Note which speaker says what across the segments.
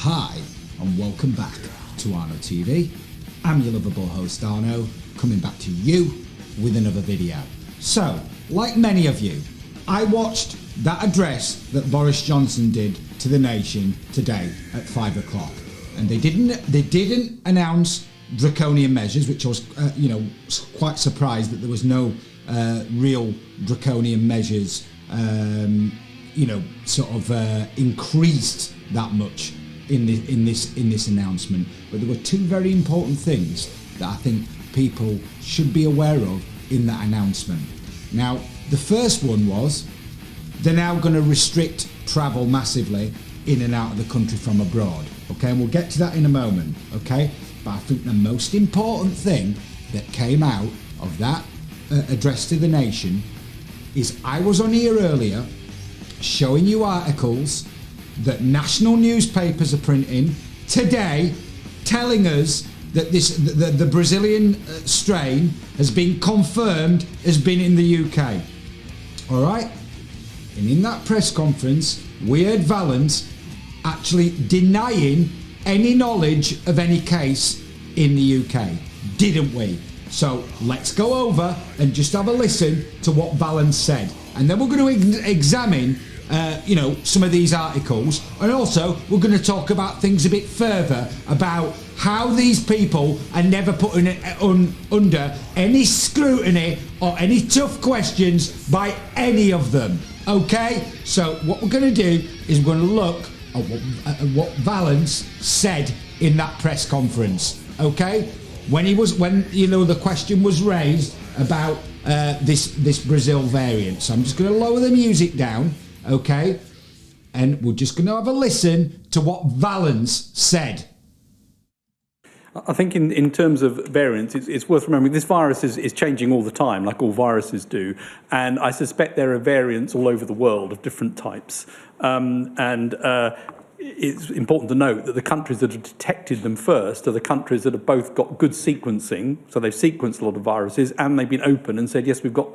Speaker 1: Hi, and welcome back to Arno TV. I'm your lovable host Arno, coming back to you with another video. So, like many of you, I watched that address that Boris Johnson did to the nation today at 5 o'clock, and they didn't announce draconian measures, which I was, quite surprised that there was no real draconian measures, increased that much in this announcement. But there were two very important things that I think people should be aware of in that announcement. Now, the first one was they're now going to restrict travel massively in and out of the country from abroad. Okay, and we'll get to that in a moment. Okay, but I think the most important thing that came out of that address to the nation is I was on here earlier showing you articles that national newspapers are printing today telling us that the Brazilian strain has been confirmed has been in the UK. All right, and in that press conference we heard Vallance actually denying any knowledge of any case in the UK, didn't we? So let's go over and just have a listen to what Vallance said, and then we're going to examine some of these articles, and also we're going to talk about things a bit further about how these people are never put under any scrutiny or any tough questions by any of them. Okay, so what we're going to do is we're going to look at what Vallance said in that press conference. Okay, when the question was raised about this Brazil variant. So I'm just going to lower the music down. Okay, and we're just going to have a listen to what Vallance said.
Speaker 2: I think in terms of variants, it's worth remembering this virus is changing all the time, like all viruses do. And I suspect there are variants all over the world of different types. It's important to note that the countries that have detected them first are the countries that have both got good sequencing, so they've sequenced a lot of viruses, and they've been open and said, yes, we've got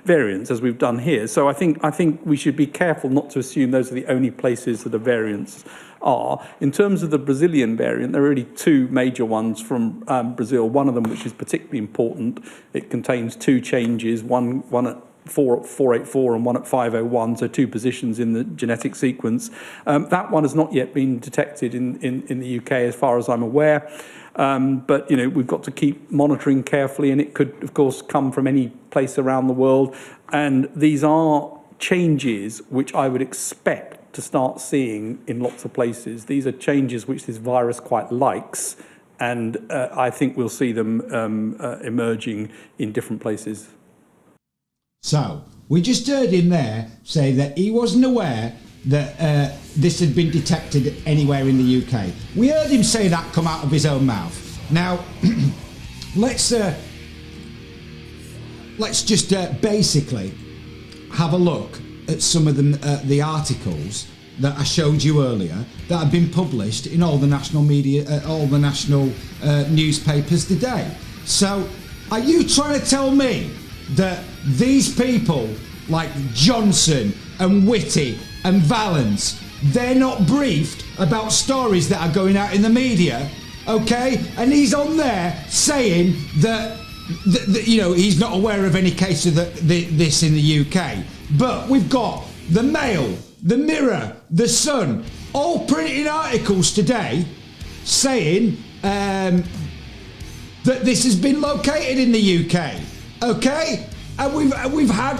Speaker 2: variants, as we've done here. So I think we should be careful not to assume those are the only places that the variants are. In terms of the Brazilian variant, there are really two major ones from Brazil. One of them, which is particularly important, it contains two changes, one at 484 and one at 501, so two positions in the genetic sequence. That one has not yet been detected in the UK, as far as I'm aware. But we've got to keep monitoring carefully, and it could, of course, come from any place around the world. And these are changes which I would expect to start seeing in lots of places. These are changes which this virus quite likes, and I think we'll see them emerging in different places.
Speaker 1: So we just heard him there say that he wasn't aware that this had been detected anywhere in the UK. We heard him say that come out of his own mouth. Now, let's just basically have a look at some of the articles that I showed you earlier that have been published in all the national media, all the national newspapers today. So, are you trying to tell me that these people like Johnson and Whitty and Vallance, they're not briefed about stories that are going out in the media? Okay, and he's on there saying that he's not aware of any case of this in the UK. But we've got the Mail, the Mirror, the Sun, all printing articles today saying that this has been located in the UK. Okay, and we've had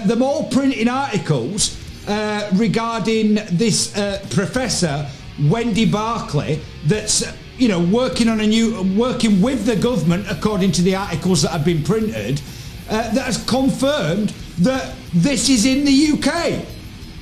Speaker 1: them all printing articles regarding this professor Wendy Barclay that's working with the government, according to the articles that have been printed, that has confirmed that this is in the UK.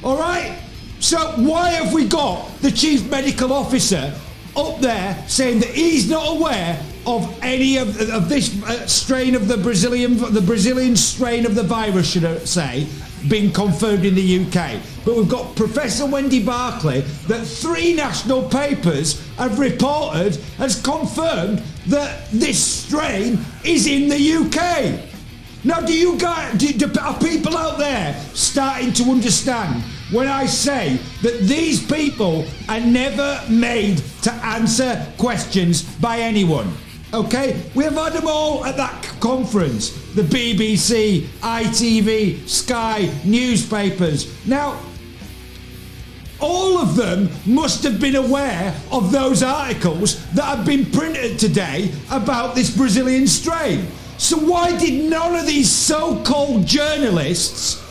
Speaker 1: All right, so why have we got the chief medical officer up there saying that he's not aware of any of this strain of the Brazilian strain of the virus, should I say, being confirmed in the UK? But we've got Professor Wendy Barclay that 3 national papers have reported has confirmed that this strain is in the UK. Now, are people out there starting to understand when I say that these people are never made to answer questions by anyone. Okay? We have had them all at that conference. The BBC, ITV, Sky, newspapers. Now, all of them must have been aware of those articles that have been printed today about this Brazilian strain. So why did none of these so-called journalists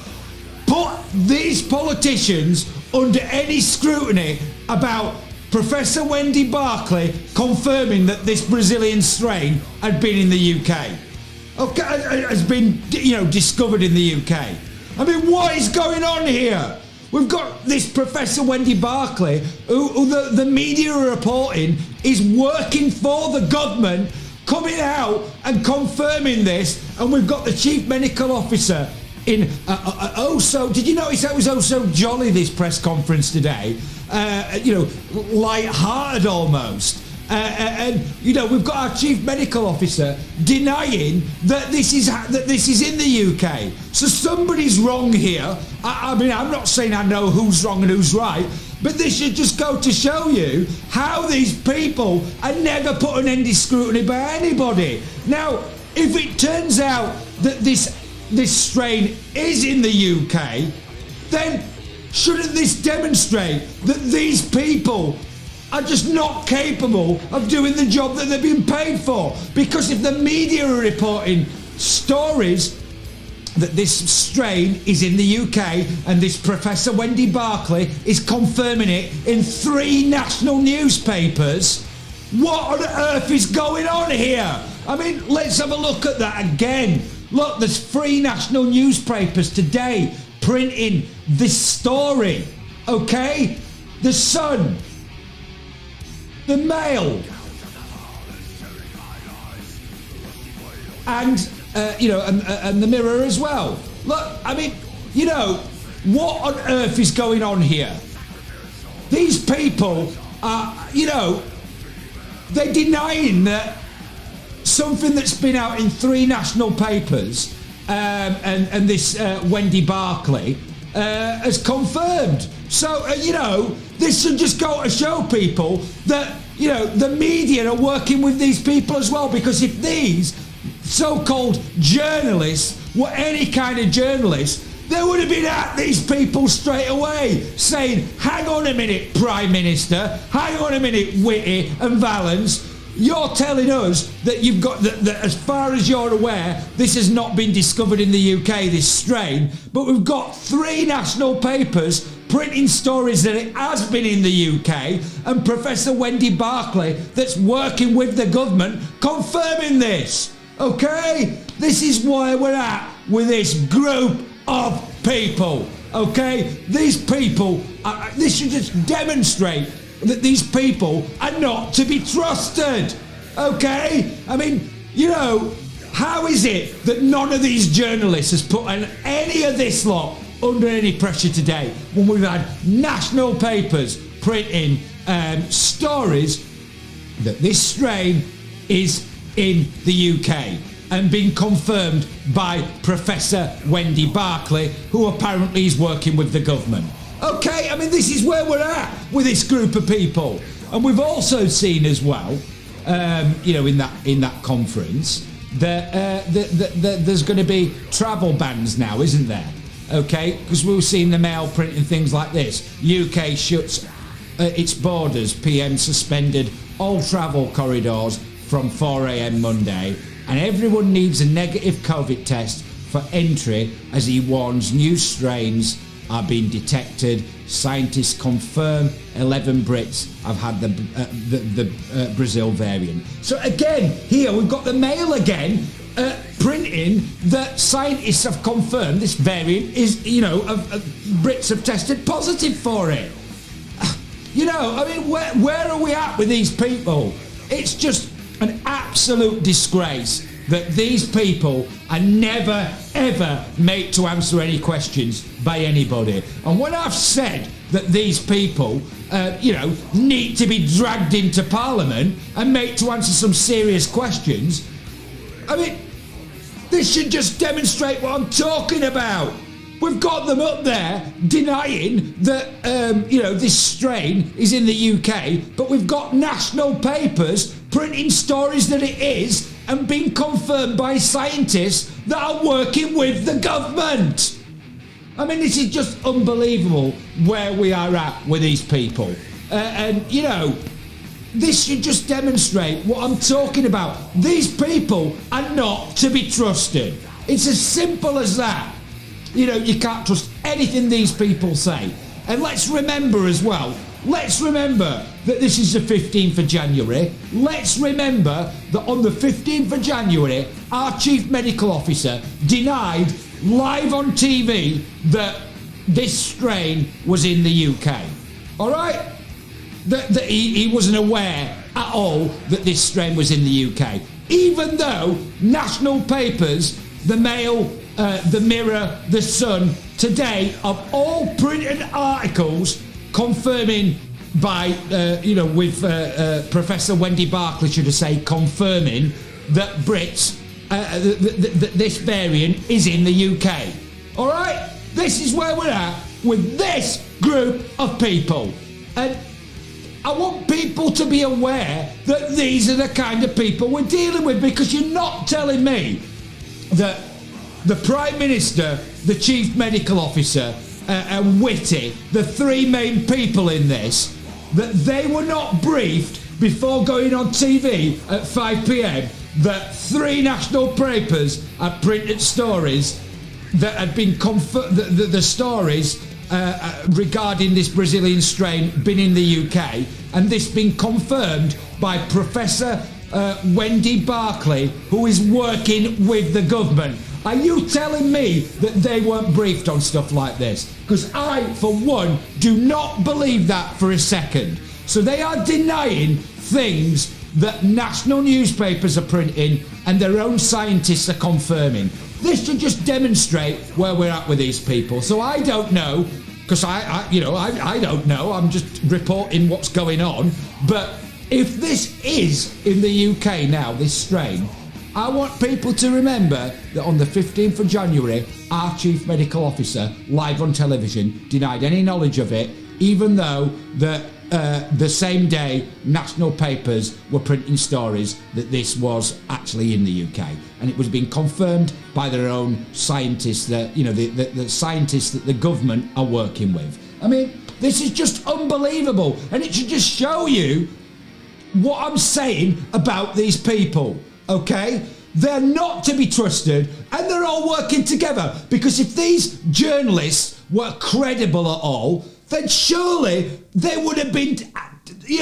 Speaker 1: put these politicians under any scrutiny about Professor Wendy Barclay confirming that this Brazilian strain had been in the UK? Okay, has been, discovered in the UK. I mean, what is going on here? We've got this Professor Wendy Barclay, who the media are reporting is working for the government, coming out and confirming this, and we've got the Chief Medical Officer in did you notice that was so jolly, this press conference today? Light-hearted almost. And we've got our Chief Medical Officer denying that this is in the UK. So somebody's wrong here. I mean, I'm not saying I know who's wrong and who's right, but this should just go to show you how these people are never put on any scrutiny by anybody. Now, if it turns out that this strain is in the UK, then shouldn't this demonstrate that these people are just not capable of doing the job that they've been paid for? Because if the media are reporting stories that this strain is in the UK and this Professor Wendy Barclay is confirming it in 3 national newspapers, what on earth is going on here? I mean, let's have a look at that again. Look, there's 3 national newspapers today printing this story, okay? The Sun, the Mail, and the Mirror as well. Look, I mean, what on earth is going on here? These people are, they're denying that something that's been out in 3 national papers and this Wendy Barclay has confirmed. So, this should just go to show people that, the media are working with these people as well, because if these so-called journalists were any kind of journalists, they would have been at these people straight away saying, hang on a minute, Prime Minister, hang on a minute, Whitty and Vallance, you're telling us that you've got that as far as you're aware, this has not been discovered in the UK, this strain, but we've got 3 national papers printing stories that it has been in the UK, and Professor Wendy Barclay, that's working with the government, confirming this. Okay? This is where we're at with this group of people. Okay? These people, this should just demonstrate that these people are not to be trusted. Okay? I mean, how is it that none of these journalists has put any of this lot under any pressure today, when we've had national papers printing stories that this strain is in the UK and being confirmed by Professor Wendy Barclay, who apparently is working with the government? Okay, I mean, this is where we're at with this group of people. And we've also seen as well, in that conference, that there's going to be travel bans now, isn't there? Okay, because we've seen the Mail printing things like this. UK shuts its borders, PM suspended all travel corridors from 4 a.m. Monday, and everyone needs a negative COVID test for entry, as he warns new strains are being detected. Scientists confirm 11 Brits have had the Brazil variant. So again, here we've got the Mail again printing that scientists have confirmed this variant is, Brits have tested positive for it. I mean, where are we at with these people? It's just an absolute disgrace that these people are never, ever made to answer any questions by anybody. And when I've said that these people, need to be dragged into Parliament and made to answer some serious questions, I mean, this should just demonstrate what I'm talking about. We've got them up there denying that, this strain is in the UK, but we've got national papers printing stories that it is and being confirmed by scientists that are working with the government. I mean, this is just unbelievable where we are at with these people. This should just demonstrate what I'm talking about. These people are not to be trusted. It's as simple as that. You can't trust anything these people say. And let's remember as well, that this is the 15th of January. Let's remember that on the 15th of January, our chief medical officer denied live on TV that this strain was in the UK. All right? That he wasn't aware at all that this strain was in the UK. Even though national papers, the Mail, the Mirror, the Sun, today have all printed articles confirming by, with Professor Wendy Barclay, should I say, confirming that Brits, this variant is in the UK. All right? This is where we're at with this group of people. And I want people to be aware that these are the kind of people we're dealing with, because you're not telling me that the Prime Minister, the Chief Medical Officer, and Whitty, the three main people in this, that they were not briefed before going on TV at 5 p.m. that three national papers had printed stories that had been the stories regarding this Brazilian strain been in the UK, and this been confirmed by Professor Wendy Barclay, who is working with the government. Are you telling me that they weren't briefed on stuff like this? Because I, for one, do not believe that for a second. So they are denying things that national newspapers are printing and their own scientists are confirming. This should just demonstrate where we're at with these people. So I don't know, because I don't know. I'm just reporting what's going on. But if this is in the UK now, this strain, I want people to remember that on the 15th of January, our Chief Medical Officer, live on television, denied any knowledge of it, even though the same day national papers were printing stories that this was actually in the UK, and it was being confirmed by their own scientists, that the scientists that the government are working with. I mean, this is just unbelievable, and it should just show you what I'm saying about these people. Okay? They're not to be trusted, and they're all working together, because if these journalists were credible at all, then surely they would have been,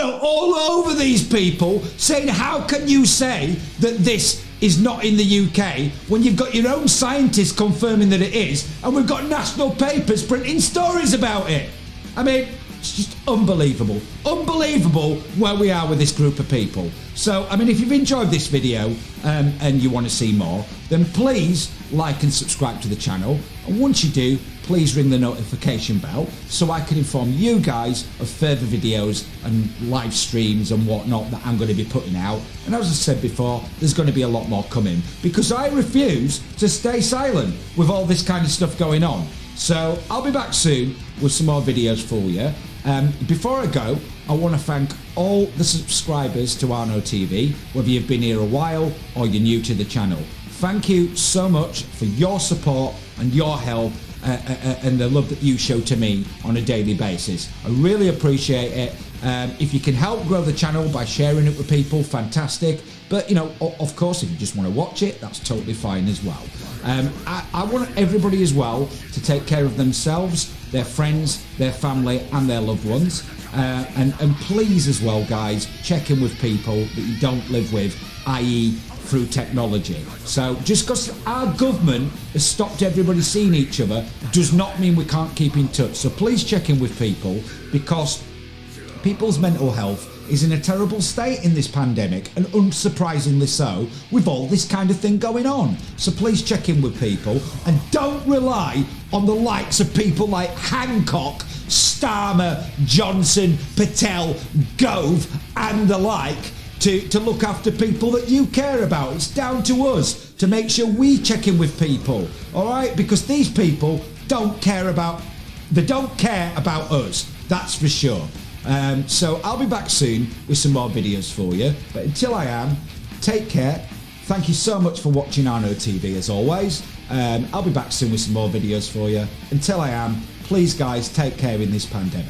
Speaker 1: all over these people saying, how can you say that this is not in the UK when you've got your own scientists confirming that it is, and we've got national papers printing stories about it? I mean, it's just unbelievable. Unbelievable where we are with this group of people. So, I mean, if you've enjoyed this video and you want to see more, then please like and subscribe to the channel. And once you do, please ring the notification bell so I can inform you guys of further videos and live streams and whatnot that I'm going to be putting out. And as I said before, there's going to be a lot more coming, because I refuse to stay silent with all this kind of stuff going on. So I'll be back soon with some more videos for you. Before I go, I want to thank all the subscribers to Arno TV, whether you've been here a while or you're new to the channel. Thank you so much for your support and your help and the love that you show to me on a daily basis. I really appreciate it. If you can help grow the channel by sharing it with people, fantastic. But, of course, if you just want to watch it, that's totally fine as well. I want everybody as well to take care of themselves, their friends, their family and their loved ones. And please as well, guys, check in with people that you don't live with, i.e. through technology. So just because our government has stopped everybody seeing each other does not mean we can't keep in touch. So please check in with people, because people's mental health is in a terrible state in this pandemic, and unsurprisingly so, with all this kind of thing going on. So please check in with people, and don't rely on the likes of people like Hancock, Starmer, Johnson, Patel, Gove and the like to look after people that you care about. It's down to us to make sure we check in with people, all right? Because these people don't care about us, that's for sure. So I'll be back soon with some more videos for you. But until I am, take care. Thank you so much for watching Arno TV as always. I'll be back soon with some more videos for you. Until I am, please guys, take care in this pandemic.